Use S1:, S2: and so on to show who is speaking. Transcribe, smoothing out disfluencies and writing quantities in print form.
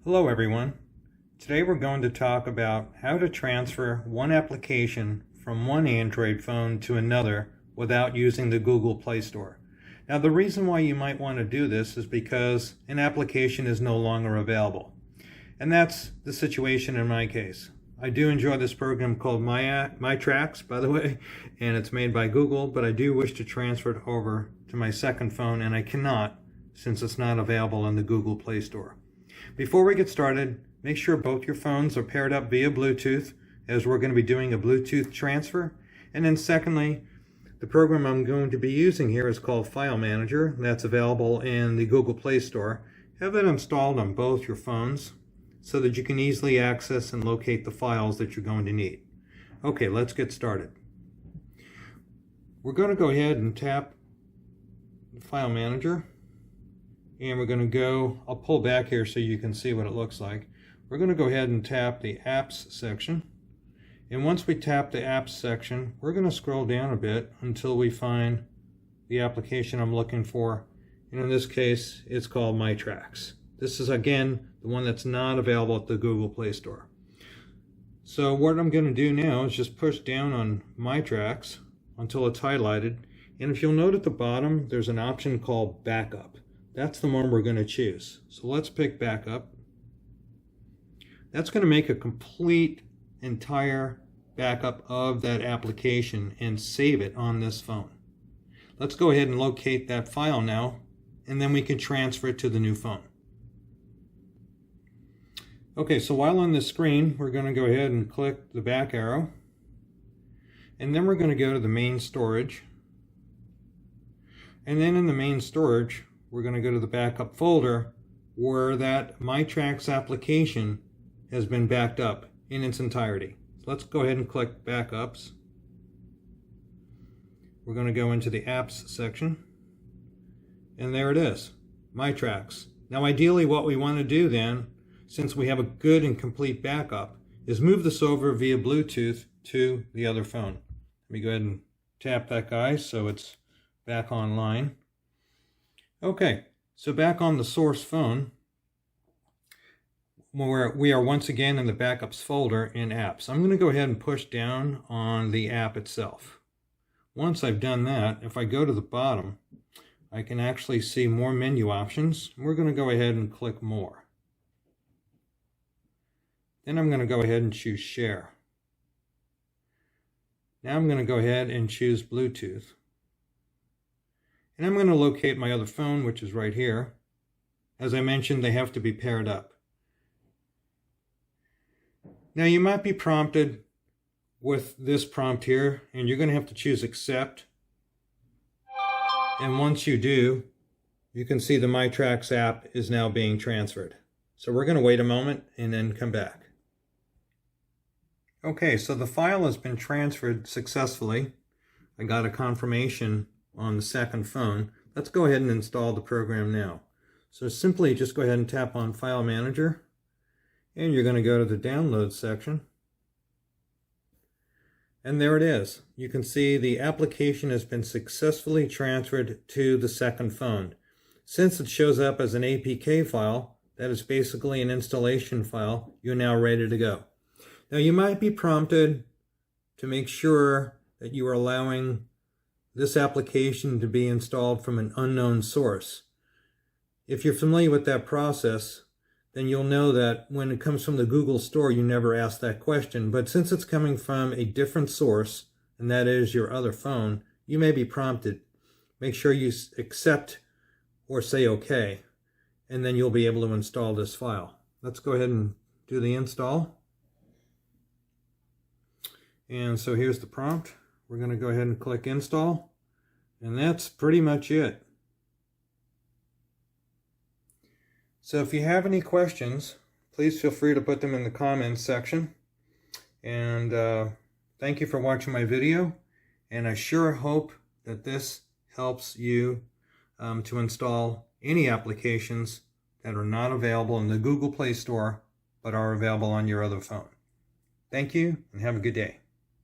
S1: Hello everyone. Today we're going to talk about how to transfer one application from one Android phone to another without using the Google Play Store. Now the reason why you might want to do this is because an application is no longer available. And that's the situation in my case. I do enjoy this program called My Tracks, by the way, and it's made by Google, but I do wish to transfer it over to my second phone, and I cannot since it's not available in the Google Play Store. Before we get started, make sure both your phones are paired up via Bluetooth, as we're going to be doing a Bluetooth transfer. And then secondly, the program I'm going to be using here is called File Manager. That's available in the Google Play Store. Have it installed on both your phones so that you can easily access and locate the files that you're going to need. Okay, let's get started. We're going to go ahead and tap the File Manager. And we're going to go, I'll pull back here so you can see what it looks like. We're going to go ahead and tap the Apps section. And once we tap the Apps section, we're going to scroll down a bit until we find the application I'm looking for. And in this case, it's called My Tracks. This is, again, the one that's not available at the Google Play Store. So what I'm going to do now is just push down on My Tracks until it's highlighted. And if you'll note at the bottom, there's an option called Backup. That's the one we're going to choose. So let's pick Backup. That's going to make a complete, entire backup of that application and save it on this phone. Let's go ahead and locate that file now, and then we can transfer it to the new phone. Okay, so while on the screen, we're going to go ahead and click the back arrow, and then we're going to go to the main storage. And then in the main storage, we're going to go to the backup folder where that My Tracks application has been backed up in its entirety. So let's go ahead and click Backups. We're going to go into the Apps section, and there it is, My Tracks. Now ideally what we want to do then, since we have a good and complete backup, is move this over via Bluetooth to the other phone. Let me go ahead and tap that guy so it's back online. Okay, so back on the source phone, where we are once again in the Backups folder in Apps. I'm going to go ahead and push down on the app itself. Once I've done that, if I go to the bottom, I can actually see more menu options. We're going to go ahead and click More. Then I'm going to go ahead and choose Share. Now I'm going to go ahead and choose Bluetooth. And I'm going to locate my other phone, which is right here. As I mentioned, they have to be paired up. Now you might be prompted with this prompt here, and you're going to have to choose Accept. And once you do, you can see the My Tracks app is now being transferred. So we're going to wait a moment and then come back. Okay, so the file has been transferred successfully. I got a confirmation on the second phone. Let's go ahead and install the program now. So simply just go ahead and tap on File Manager, and you're going to go to the Download section. And there it is. You can see the application has been successfully transferred to the second phone. Since it shows up as an APK file, that is basically an installation file, you're now ready to go. Now you might be prompted to make sure that you are allowing this application to be installed from an unknown source. If you're familiar with that process, then you'll know that when it comes from the Google Store, you never ask that question. But since it's coming from a different source, and that is your other phone, you may be prompted. Make sure you accept or say OK, and then you'll be able to install this file. Let's go ahead and do the install. And so here's the prompt. We're going to go ahead and click Install, and that's pretty much it. So if you have any questions, please feel free to put them in the comments section. And thank you for watching my video, and I sure hope that this helps you to install any applications that are not available in the Google Play Store but are available on your other phone. Thank you, and have a good day.